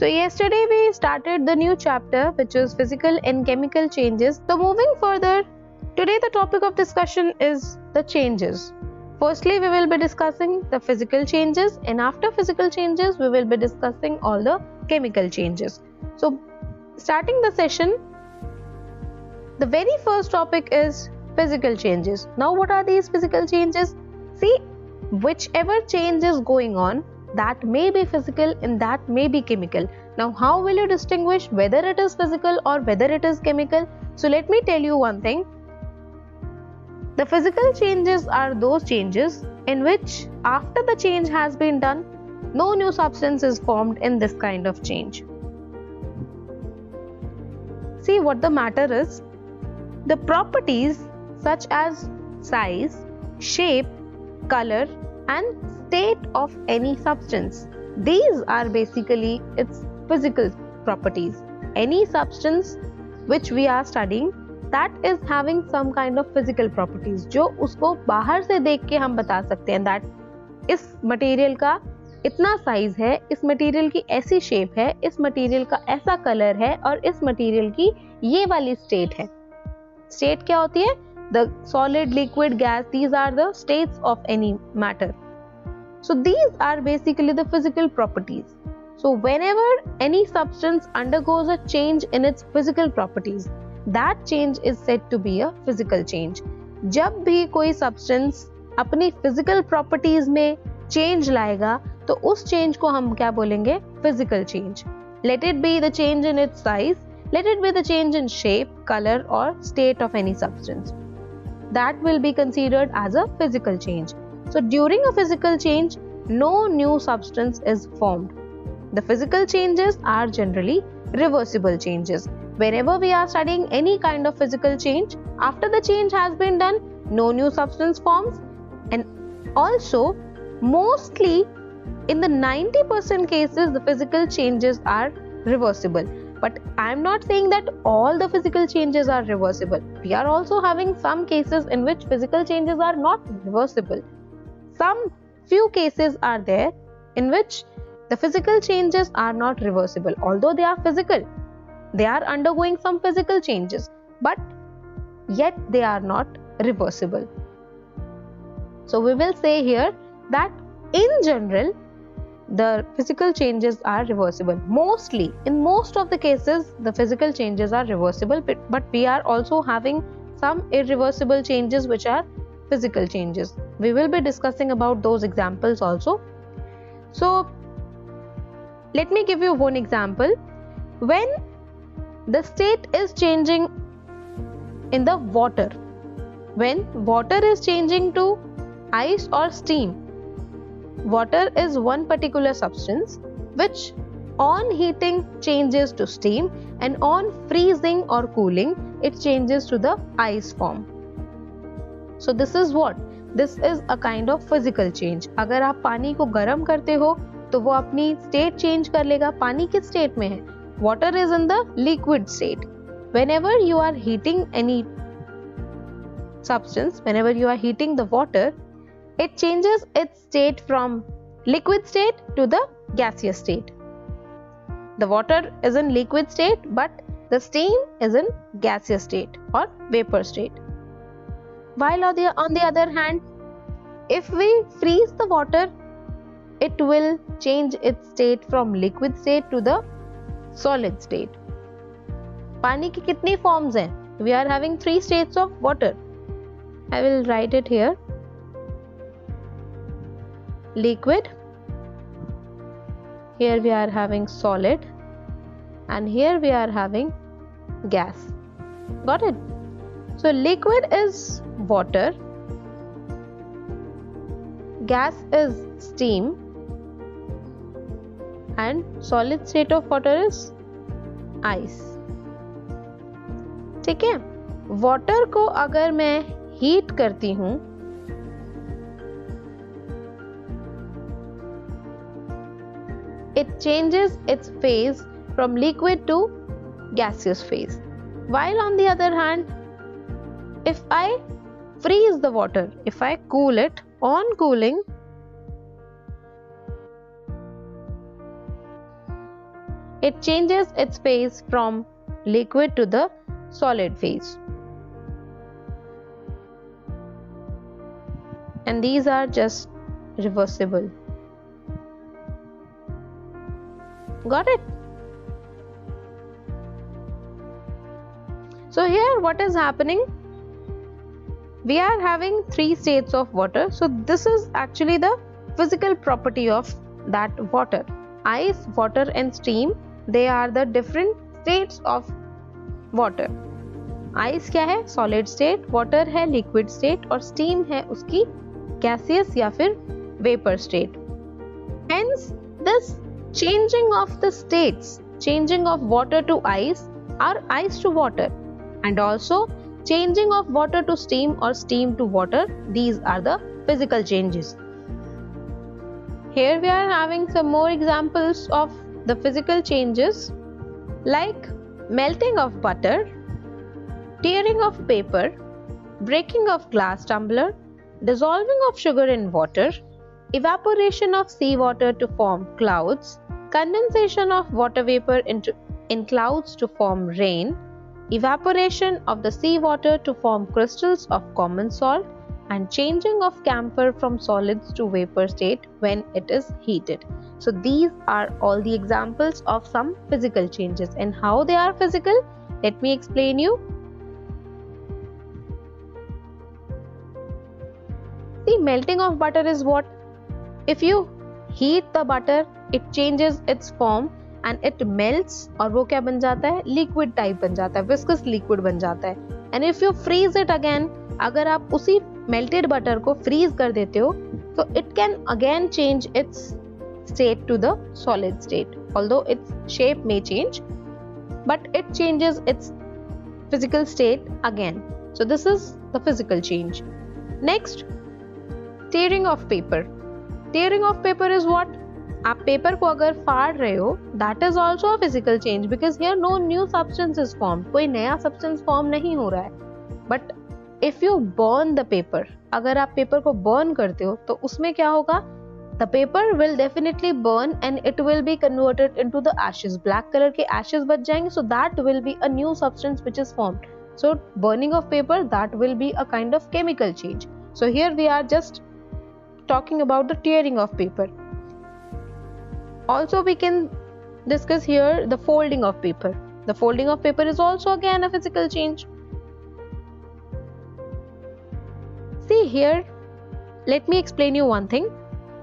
So yesterday we started the new chapter, which is physical and chemical changes. So moving further, today the topic of discussion is the changes. Firstly, we will be discussing the physical changes, and after physical changes, we will be discussing all the chemical changes. So starting the session, the very first topic is physical changes. Now what are these physical changes? See, whichever change is going on, that may be physical and that may be chemical. Now how will you distinguish whether it is physical or whether it is chemical? So let me tell you one thing. The physical changes are those changes in which after the change has been done, no new substance is formed in this kind of change. See what the matter is. The properties such as size, shape, color and state of any substance, these are basically its physical properties. Any substance which we are studying, that is having some kind of physical properties, जो उसको बाहर से देख के हम बता सकते हैं that इस मटेरियल का इतना साइज है, इस मटेरियल की ऐसी शेप है, इस मटेरियल का ऐसा कलर है और इस मटेरियल की ये वाली स्टेट है. स्टेट क्या होती है? The solid, liquid, gas, these are the states of any matter. So these are basically the physical properties. So whenever any substance undergoes a change in its physical properties, that change is said to be a physical change. जब भी कोई substance अपनी physical properties में change लाएगा, तो उस change को हम क्या बोलेंगे? Physical change. Let it be the change in its size, let it be the change in shape, color or state of any substance. That will be considered as a physical change. So during a physical change, no new substance is formed. The physical changes are generally reversible changes. Whenever we are studying any kind of physical change, after the change has been done, no new substance forms, and also mostly in the 90% cases, the physical changes are reversible. But I am not saying that all the physical changes are reversible. We are also having some cases in which physical changes are not reversible. Some few cases are there in which the physical changes are not reversible. Although they are physical, they are undergoing some physical changes, but yet they are not reversible. So we will say here that in general, the physical changes are reversible. Mostly, in most of the cases, the physical changes are reversible, but we are also having some irreversible changes which are physical changes. We will be discussing about those examples also. So, let me give you one example. When the state is changing in the water, when water is changing to ice or steam, water is one particular substance which on heating changes to steam and on freezing or cooling it changes to the ice form. So this is what? This is a kind of physical change. अगर आप पानी को गर्म करते हो तो वो अपनी state change कर लेगा. पानी किस state में है? Water is in the liquid state. Whenever you are heating any substance, whenever you are heating the water, it changes its state from liquid state to the gaseous state. The water is in liquid state, but the steam is in gaseous state or vapor state. While on the other hand, if we freeze the water, it will change its state from liquid state to the solid state. पानी की कितनी forms हैं? We are having 3 states of water. I will write it here. Liquid, here we are having solid, and here we are having gas. Got it? So liquid is water, gas is steam, and solid state of water is ice. ठीक है? Water को अगर मैं heat करती हूँ, it changes its phase from liquid to gaseous phase. While on the other hand, if I freeze the water, if I cool it, on cooling, it changes its phase from liquid to the solid phase. And these are just reversible. Got it? So here what is happening? We are having three states of water. So this is actually the physical property of that water. Ice, water and steam, they are the different states of water. Ice क्या है? Solid state, water है liquid state और steam है उसकी gaseous या फिर vapour state. Hence this changing of the states, changing of water to ice or ice to water, and also changing of water to steam or steam to water, these are the physical changes. Here we are having some more examples of the physical changes like melting of butter, tearing of paper, breaking of glass tumbler, dissolving of sugar in water, evaporation of seawater to form clouds, condensation of water vapor in clouds to form rain, evaporation of the seawater to form crystals of common salt, and changing of camphor from solids to vapor state when it is heated. So these are all the examples of some physical changes. And how they are physical? Let me explain you. See, melting of butter is what? If you heat the butter, it changes its form and it melts और वो क्या बन जाता है? Liquid type बन जाता है, viscous liquid बन जाता है. And if you freeze it again, अगर आप उसी melted butter को freeze कर देते हो, तो it can again change its state to the solid state. Although its shape may change, but it changes its physical state again. So this is the physical change. Next, tearing of paper. Tearing of paper is what? आप paper को अगर फाड़ रहे हो, that is also a physical change because here no new substance is formed. कोई नया substance form नहीं हो रहा है. But if you burn the paper, अगर आप पेपर को burn करते हो, तो उसमें क्या होगा? The paper will definitely burn and it will be converted into the ashes. Black color के ashes बच जाएंगे, so that will be a new substance which is formed. So burning of paper, that will be a kind of chemical change. So here we are just talking about the tearing of paper. Also we can discuss here the folding of paper. The folding of paper is also again a physical change. See here, let me explain you one thing.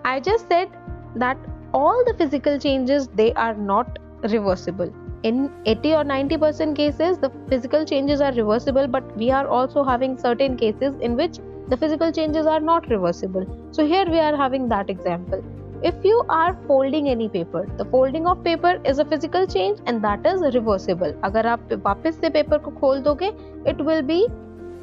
I just said that all the physical changes, they are not reversible. In 80 or 90% cases, the physical changes are reversible, but we are also having certain cases in which the physical changes are not reversible. So here we are having that example. If you are folding any paper, the folding of paper is a physical change and that is reversible. अगर आप वापस से paper को खोल दोगे, it will be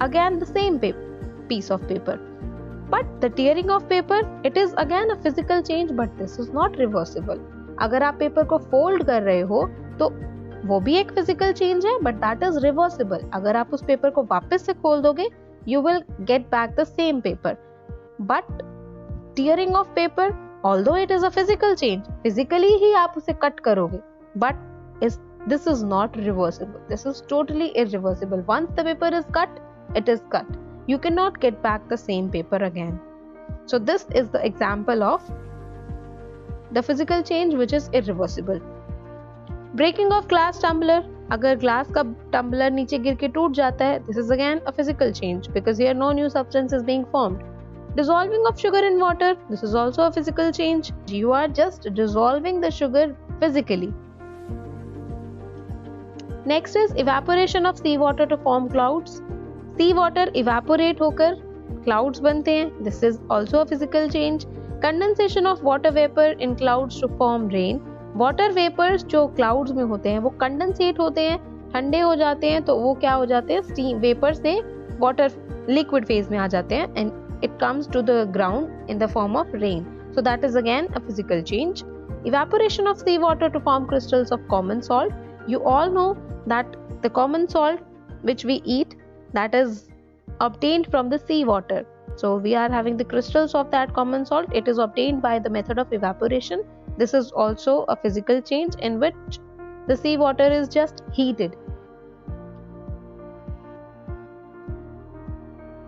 again the same piece of paper. But the tearing of paper, it is again a physical change, but this is not reversible. अगर आप paper को fold कर रहे हो, तो वो भी एक physical change है, but that is reversible. अगर आप उस paper को वापस से खोल दोगे, you will get back the same paper. But tearing of paper, although it is a physical change, physically ही आप उसे cut करोगे, but this is not reversible. This is totally irreversible. Once the paper is cut, it is cut. You cannot get back the same paper again. So this is the example of the physical change which is irreversible. Breaking of glass tumbler. अगर glass का tumbler नीचे गिर के टूट जाता है, this is again a physical change because here no new substance is being formed. Dissolving of sugar in water. This is also a physical change. You are just dissolving the sugar physically. Next is evaporation of seawater to form clouds. Seawater evaporate होकर clouds बनते हैं. This is also a physical change. Condensation of water vapor in clouds to form rain. Water vapors जो clouds में होते हैं वो condensate होते हैं, ठंडे हो जाते हैं, तो वो क्या हो जाते हैं? Steam vapor से water liquid phase में आ जाते हैं and it comes to the ground in the form of rain. So that is again a physical change. Evaporation of seawater to form crystals of common salt. You all know that the common salt which we eat, that is obtained from the seawater. So we are having the crystals of that common salt. It is obtained by the method of evaporation. This is also a physical change in which the sea water is just heated.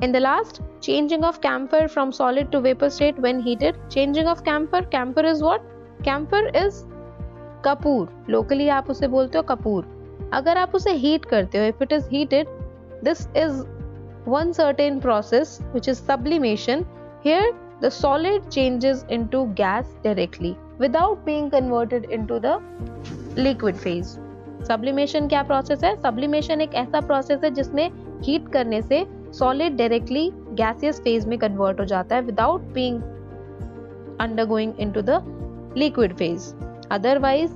In the last, changing of camphor from solid to vapor state when heated. Changing of camphor. Camphor is what? Camphor is Kapoor. Locally आप उसे बोलते हो कपूर. अगर आप उसे heat करते हो, if it is heated, this is one certain process which is sublimation. Here the solid changes into gas directly without being converted into the liquid phase. Sublimation क्या process है? Sublimation एक ऐसा process है जिसमें heat करने से solid directly gaseous phase में convert हो जाता है without being undergoing into the liquid phase. Otherwise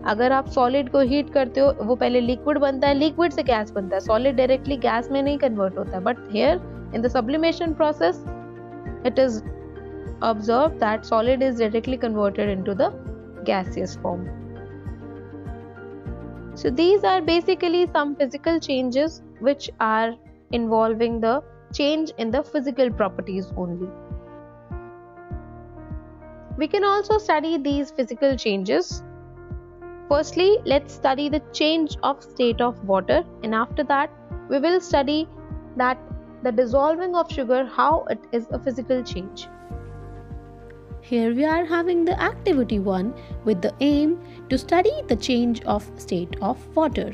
अगर आप solid को heat करते हो, वो पहले liquid बनता है, liquid से gas बनता है, solid directly gas में नहीं convert होता है. But here in the sublimation process it is observed that solid is directly converted into the gaseous form. So these are basically some physical changes which are involving the change in the physical properties only. We can also study these physical changes. Firstly, let's study the change of state of water, and after that we will study that the dissolving of sugar, how it is a physical change. Here we are having the activity 1 with the aim to study the change of state of water.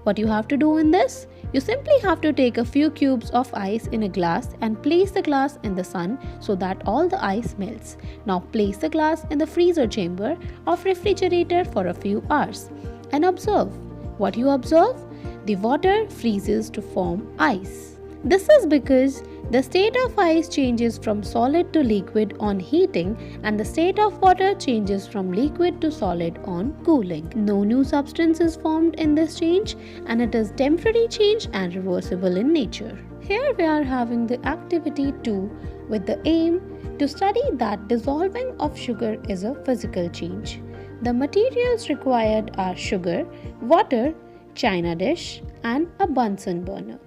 What you have to do in this? You simply have to take a few cubes of ice in a glass and place the glass in the sun so that all the ice melts. Now place the glass in the freezer chamber of refrigerator for a few hours and observe. What you observe? The water freezes to form ice. This is because the state of ice changes from solid to liquid on heating and the state of water changes from liquid to solid on cooling. No new substance is formed in this change and it is temporary change and reversible in nature. Here we are having the activity 2 with the aim to study that dissolving of sugar is a physical change. The materials required are sugar, water, china dish and a Bunsen burner.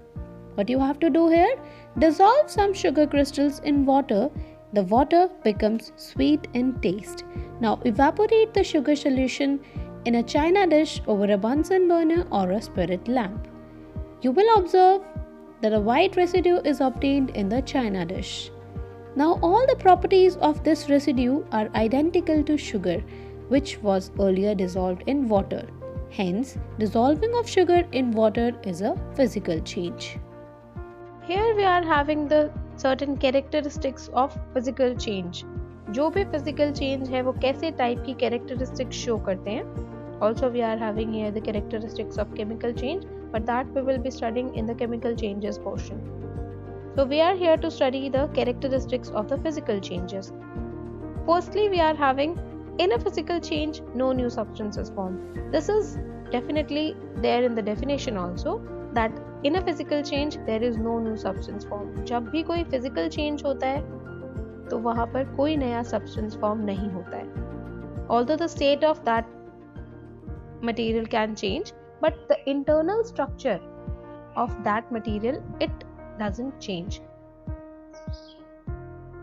What you have to do here? Dissolve some sugar crystals in water. The water becomes sweet in taste. Now evaporate the sugar solution in a china dish over a Bunsen burner or a spirit lamp. You will observe that a white residue is obtained in the china dish. Now all the properties of this residue are identical to sugar, which was earlier dissolved in water. Hence, dissolving of sugar in water is a physical change. Here we are having the certain characteristics of physical change. जो भी physical change है वो कैसे type की characteristics show करते हैं. Also we are having here the characteristics of chemical change, but that we will be studying in the chemical changes portion. So we are here to study the characteristics of the physical changes. Firstly, we are having in a physical change no new substance is formed. This is definitely there in the definition also, that in a physical change there is no new substance formed. जब भी कोई physical change होता है तो वहाँ पर कोई नया substance form नहीं होता है. Although the state of that material can change, but the internal structure of that material, it doesn't change.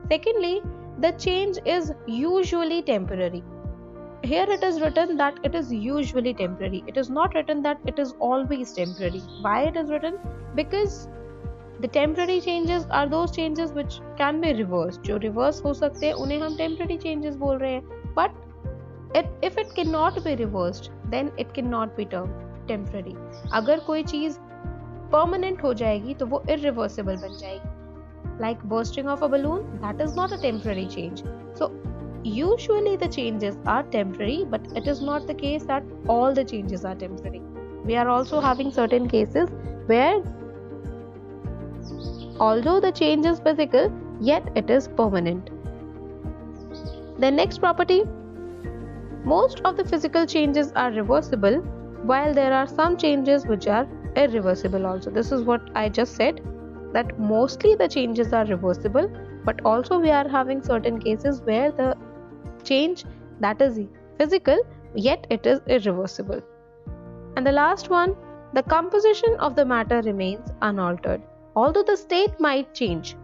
Secondly, the change is usually temporary. Here it is written that it is usually temporary. It is not written that it is always temporary. Why it is written? Because the temporary changes are those changes which can be reversed. जो reverse हो सकते हैं उन्हें हम temporary changes बोल रहे हैं. But if it cannot be reversed, then it cannot be termed temporary. अगर कोई चीज permanent हो जाएगी तो वो irreversible बन जाएगी. Like bursting of a balloon, that is not a temporary change. So usually the changes are temporary, but it is not the case that all the changes are temporary. We are also having certain cases where although the change is physical, yet it is permanent. The next property, most of the physical changes are reversible, while there are some changes which are irreversible also. This is what I just said, that mostly the changes are reversible, but also we are having certain cases where the change that is physical, yet it is irreversible. And the last one, the composition of the matter remains unaltered. Although the state might change,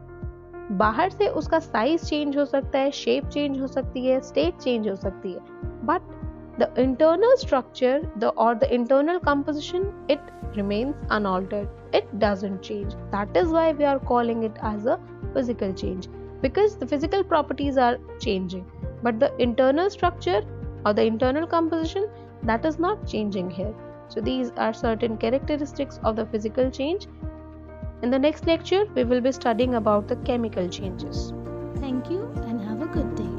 बाहर से उसका size change हो सकता है, shape change हो सकती है, state change हो सकती है, but the internal structure or the internal composition, it remains unaltered. It doesn't change. That is why we are calling it as a physical change, because the physical properties are changing, but the internal structure or the internal composition, that is not changing here. So these are certain characteristics of the physical change. In the next lecture, we will be studying about the chemical changes. Thank you and have a good day.